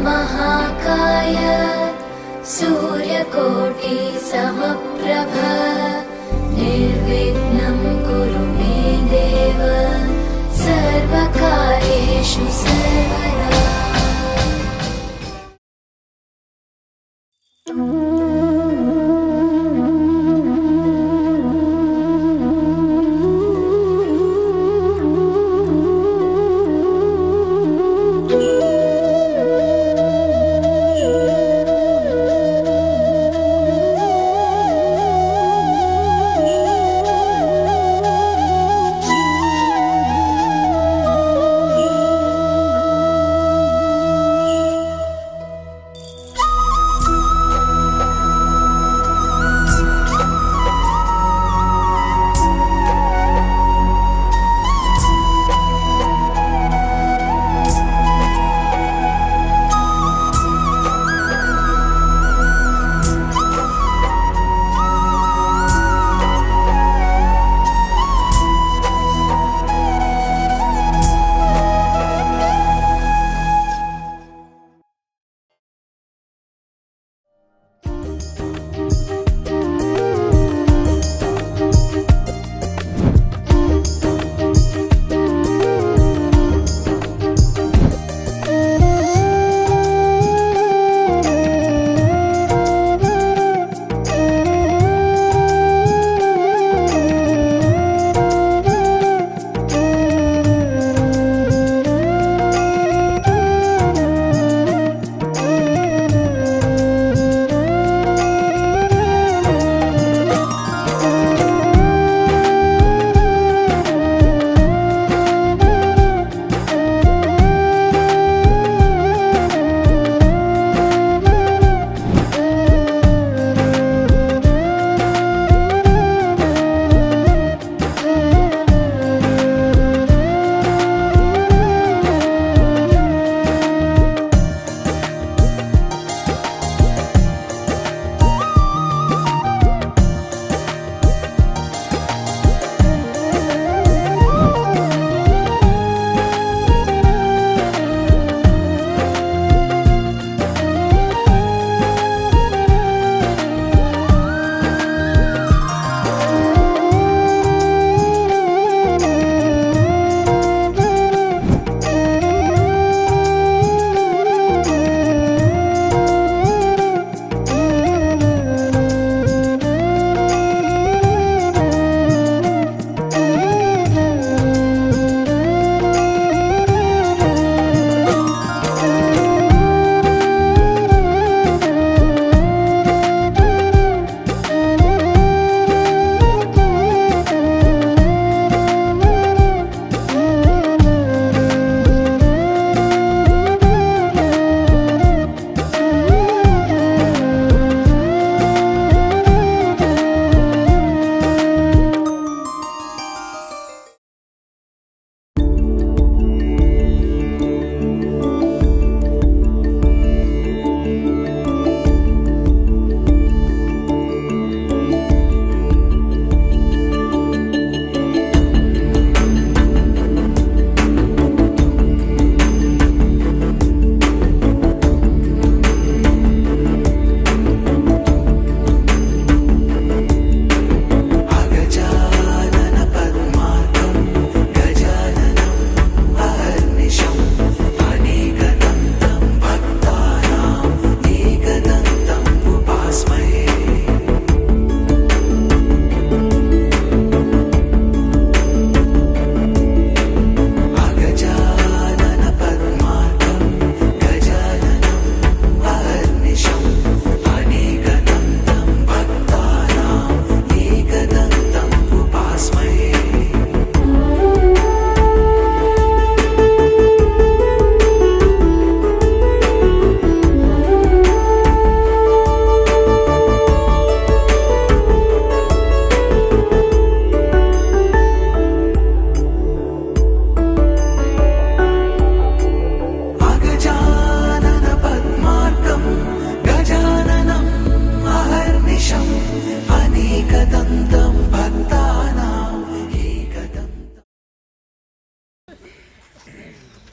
महाकाय सूर्यकोटि समप्रभ निर्विघ्नं कुरु मे देव सर्वकार्येषु सर्वदा।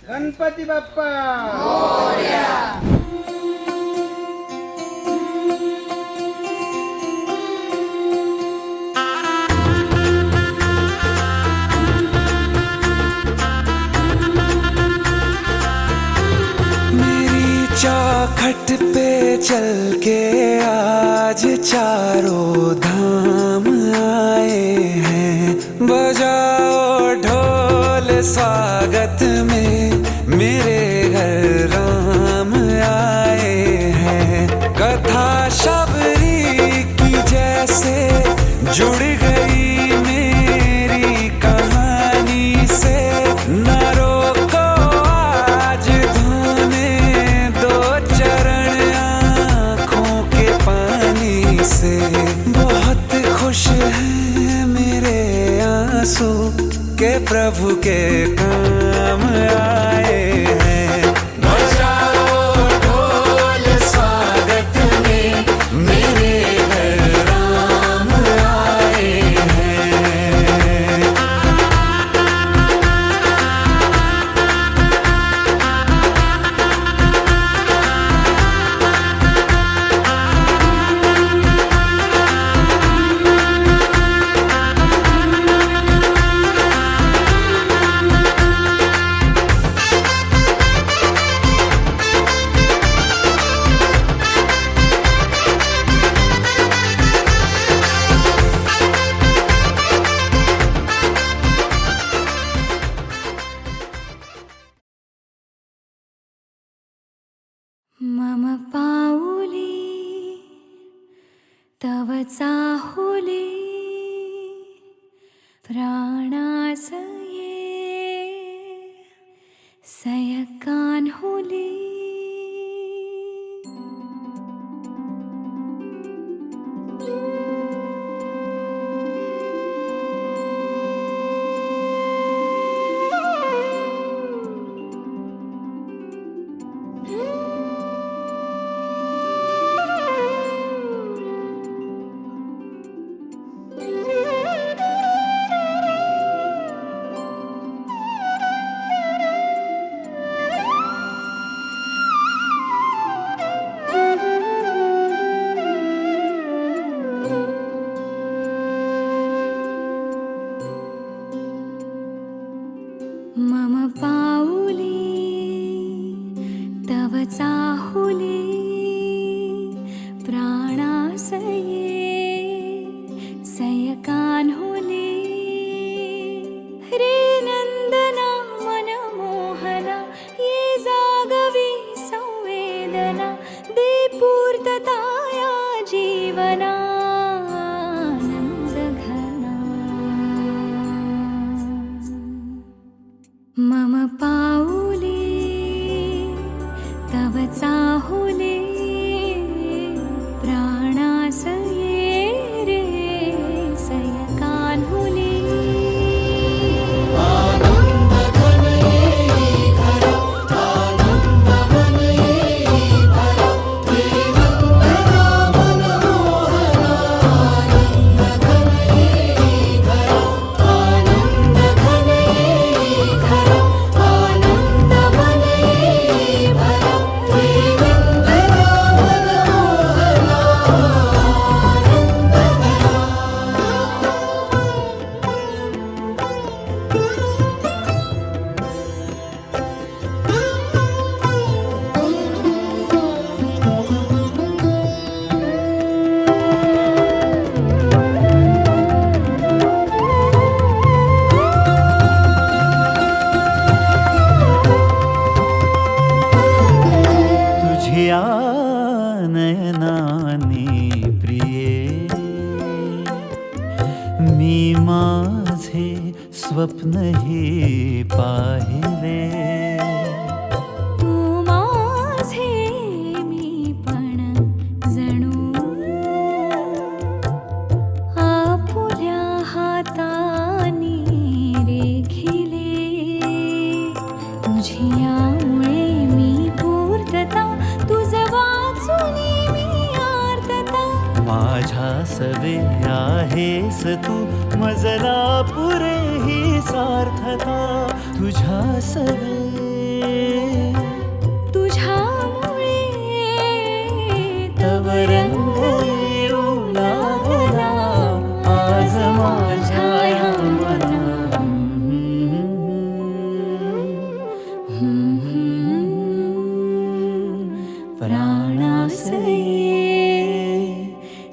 गणपती बाप्पा मोरया। चौखट पे चल के आज चारों धाम आए हैं। बजाओ ढोल स्वागत में, मेरे घर राम आए हैं। कथा शबरी की जैसे जुड़ गई मेरी कहानी से। न रोको आज धोने दो चरण आँखों के पानी से। बहुत खुश हैं मेरे आंसू के प्रभु के काम आए हैं। बजाओ ढोल स्वागत में, मेरे घर राम आए हैं। मम पाऊली तव चाहुली, प्राणासये सयकान्हुली। मम पाऊली तव चाहुली, प्राणासये सयकान्हुली। रे नंदना मनमोहना, ये जागवी संवेदना। दे पूर्तता या जीवना मम पाऊली तव चाहुली, प्राणासये रे सयकान्हुली। नयनानी प्रिये, मी माझे स्वप्न हे पाहिले। तू माझे मी पण जणू आपुल्या हातानी रेखिले। तुझियामुळे मी पूर्तता, तुझ वाचुनी मी आर्तता। माझ्या सवे आहेस तू, मजला पुरे ही सार्थता। तुझ्या सवे तुझ्यामुळे तव रंग येऊ लागला आज माझ्या या मना। प्राणासये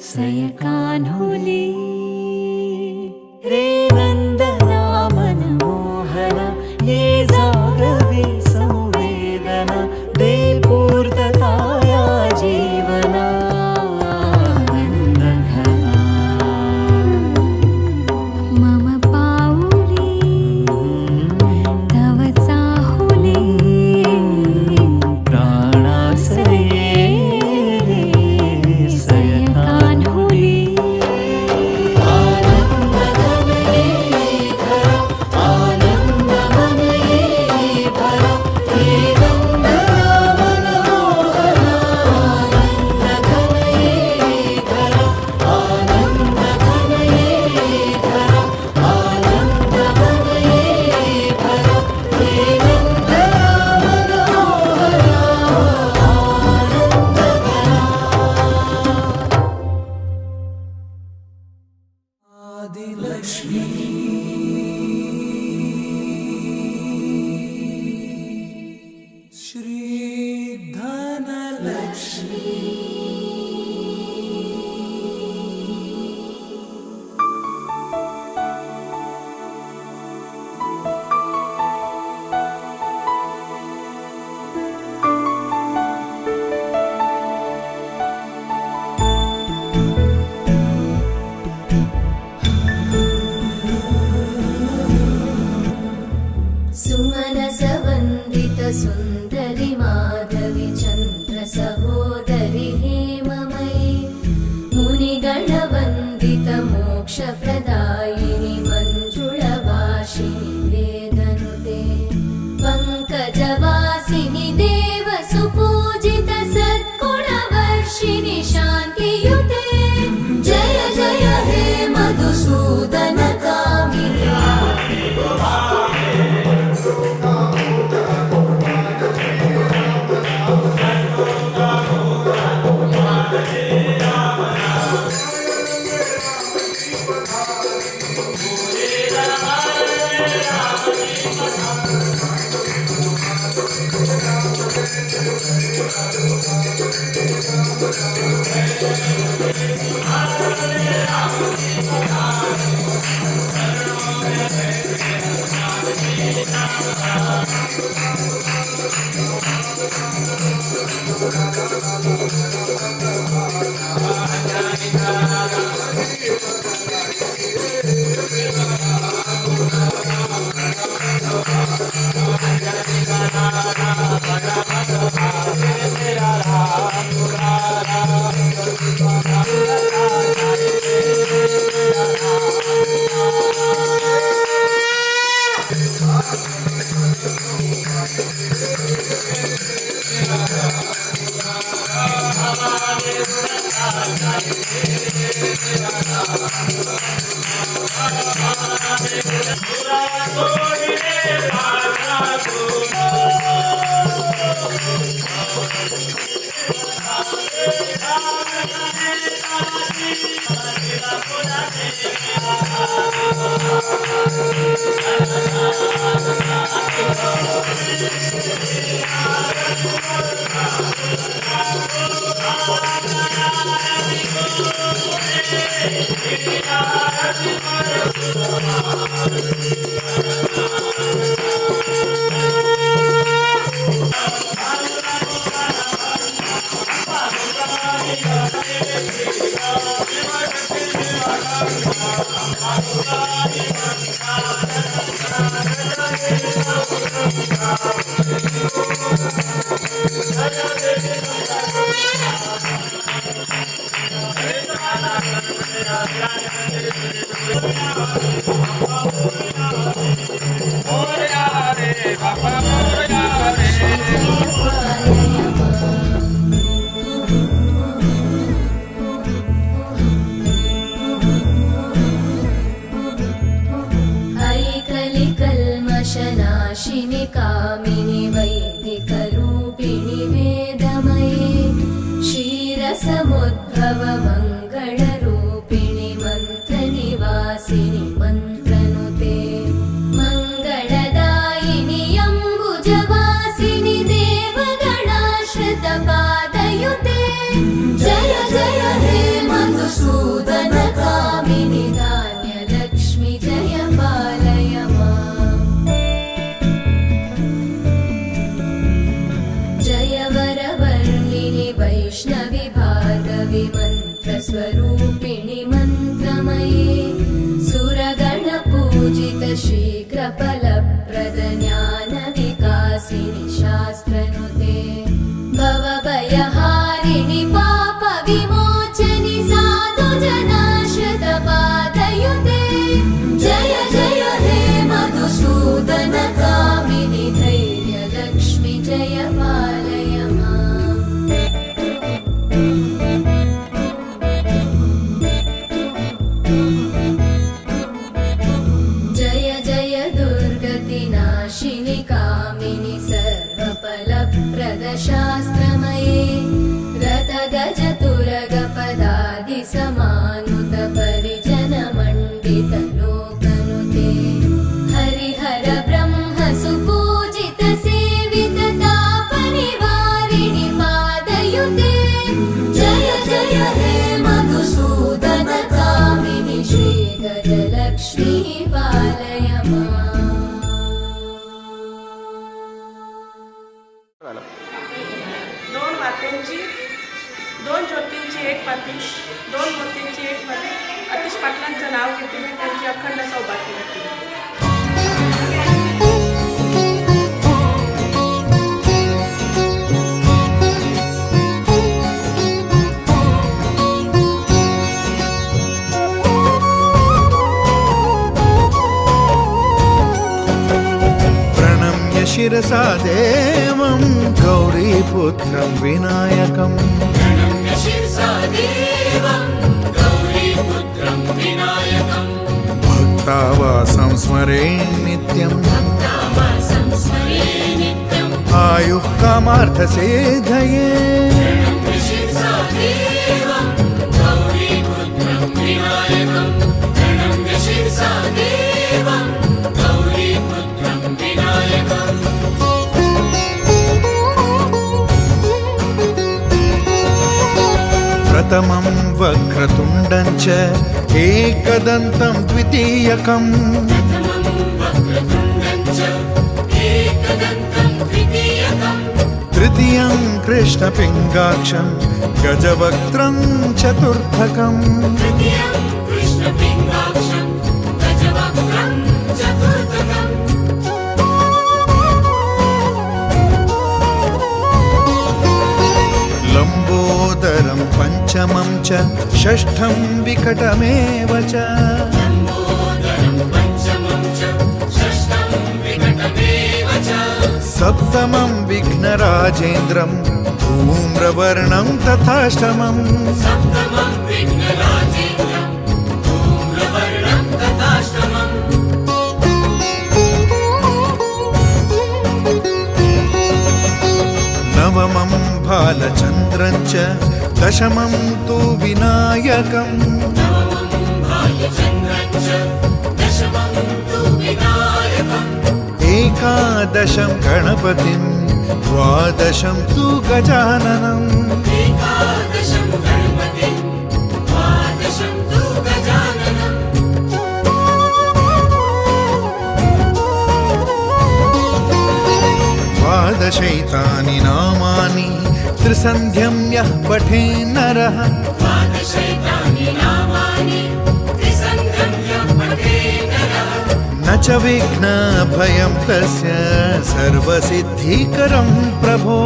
सयकान्हुली रे नंदना मनमोहना ये जागवी संवेदना दे पूर्तता या जीवना आनंदघना मम पाऊली तव चाहुली प्राणासये सयकान्हुली श्री धनलक्ष्मी सुमनसवन्दित सुन्दरि माधवि चन्द्र सहोदरि हेममयि मुनिगणवन्दित मोक्षप्रदायिनि मञ्जुळभाषिणि वेदनुते पङ्कजवासिनि देवसुपूजित सद्गुणवर्षिणि शान्तियुते जय जय हे मधुसूदन कामिनि मातेंची, 2 ज्योतींची 1 पाती, 2 मोतींची 1 पाती. अतिश पाटलांचं नाव घेते मी, त्यांची अखंड सौभाग्य होती. प्रणम्य शिरसा देवं गौरीपुत्रं विनायकम् भक्तावासं स्मरे नित्यम् आयुः कामार्थसिद्धये प्रथमं वक्रतुण्डं च एकदन्तं द्वितीयकम् तृतीयं कृष्णपिङ्गाक्षं गजवक्त्रं चतुर्थकम् लम्बोदरं पञ्चमं च षष्ठं विकटमेव च सप्तमं विघ्नराजेन्द्रं धूम्रवर्णं तथाष्टमम् नवमं भालचन्द्रं च दशमं तु विनायकम् एकादशं गणपतिं द्वादशं तु गजाननम् द्वादशैतानि नामानि त्रिसन्ध्यं यः पठे नरः न च विघ्नभयं तस्य सर्वसिद्धिकरं प्रभो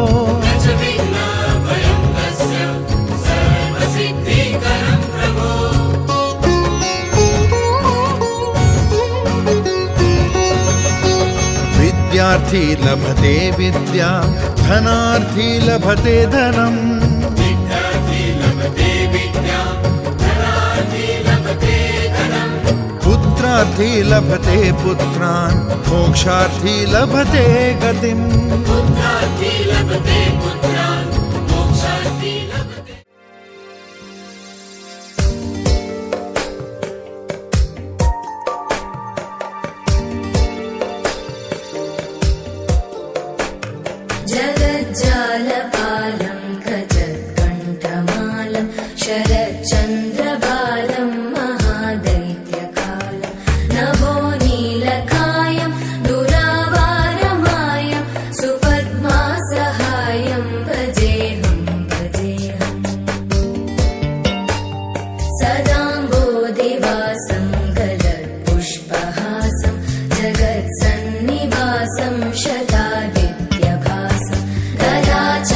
विद्यार्थी लभते विद्या धनार्थी लभते धनम् पुत्रार्थी लभते पुत्रान् मोक्षार्थी लभते गतिम् जगज्जालपालं गजत्कण्ठमालं शरच्चन्द्रबालं महादैत्यकालं नभोनीलकायं दुरावारमायं सुपद्मासहायं भजेऽहं सदाम्बोधिवासं गलत्पुष्पहासं जगत्सन्निवासं शतादित्यभासं गदाच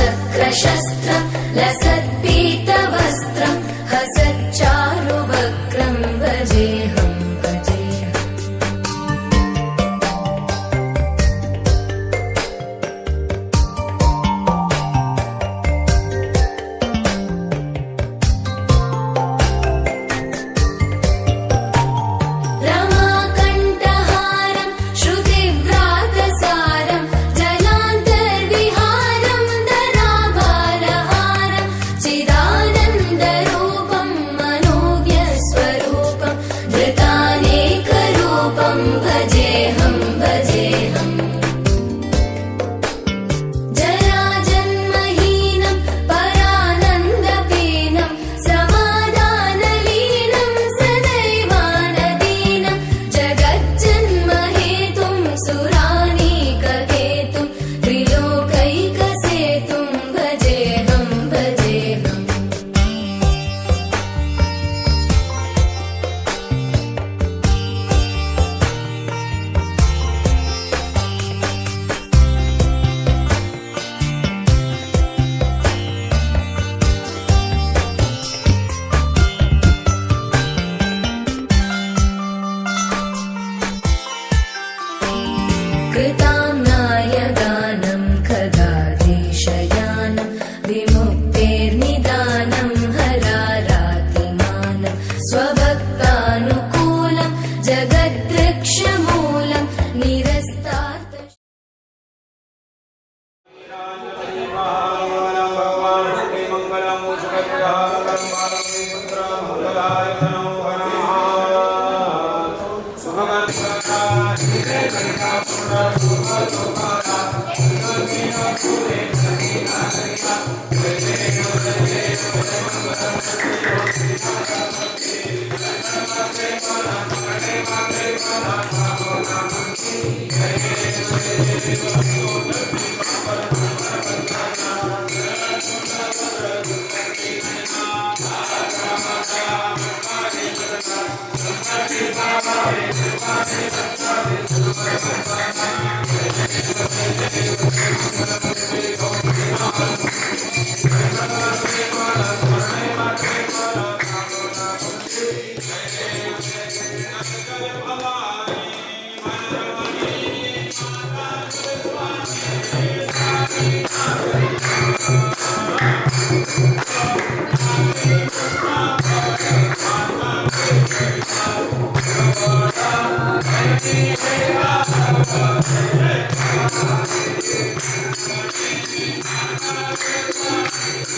हे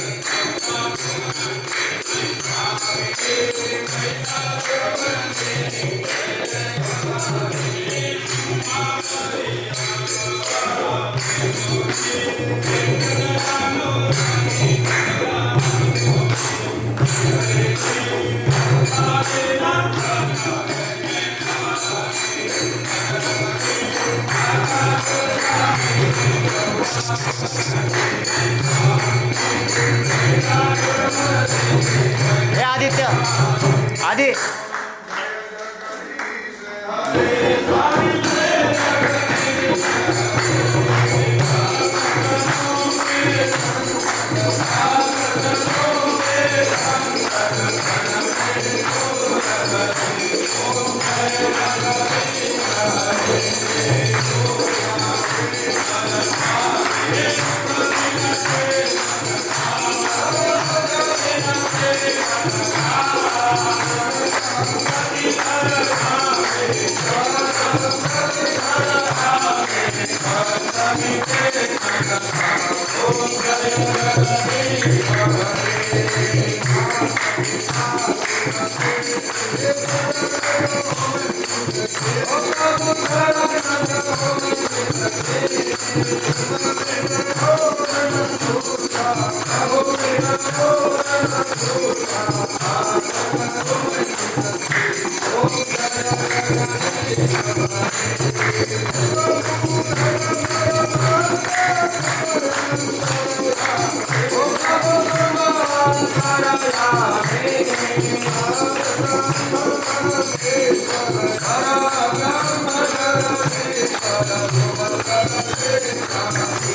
आदित्य आदि Hare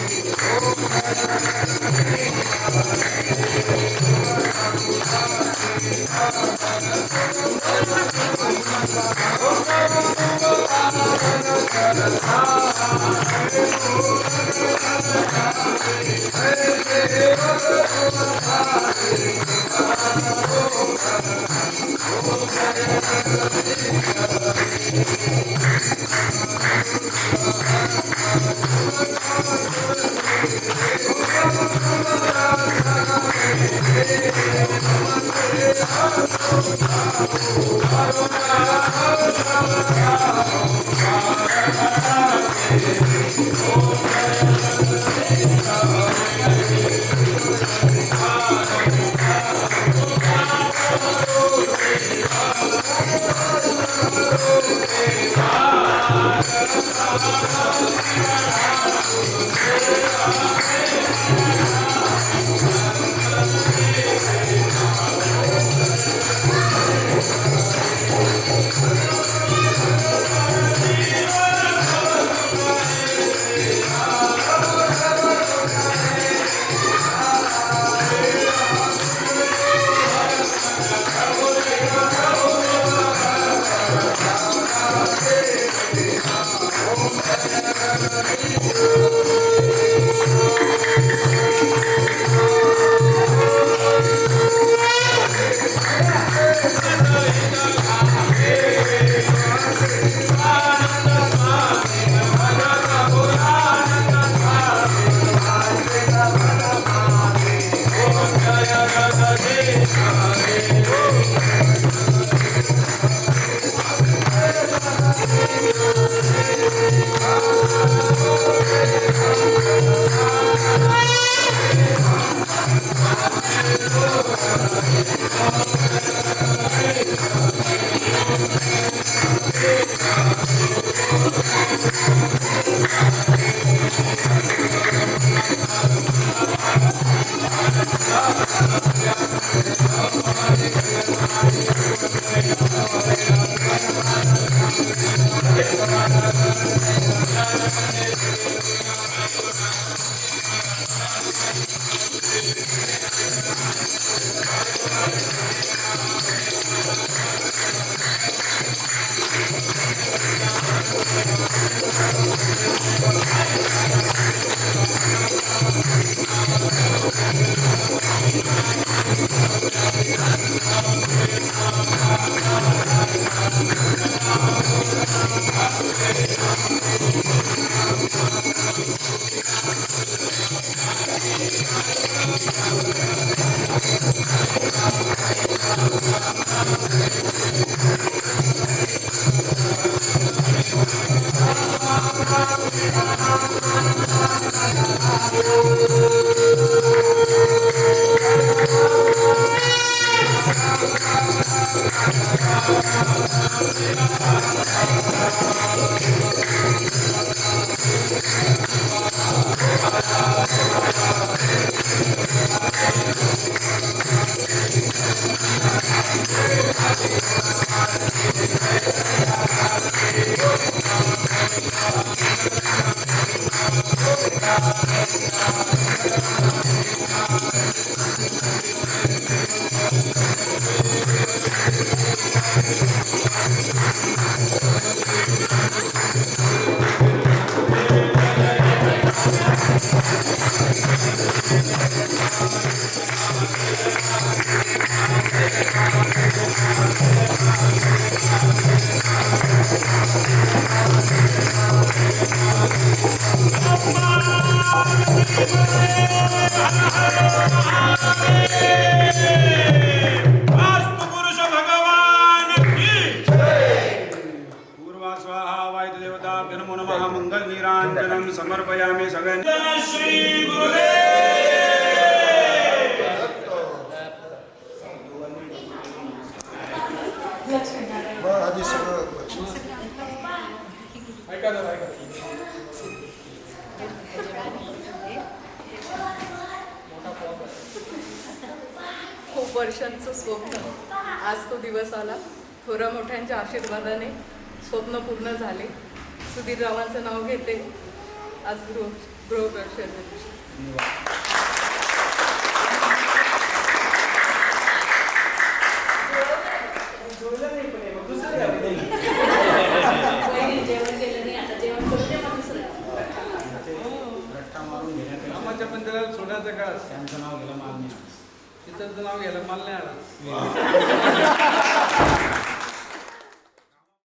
खूप वर्षांचं स्वप्न आज तो दिवस आला. थोड्या मोठ्यांच्या आशीर्वादाने स्वप्न पूर्ण झाले. सुधीर रावांचं नाव घेते आज गृहप्रवेशाच्या दिवशी. कामाच्या पण त्याला सोडायचं का त्यांचं नाव घ्यायला माल नाही तिथं नाव घ्यायला माल नाही आलं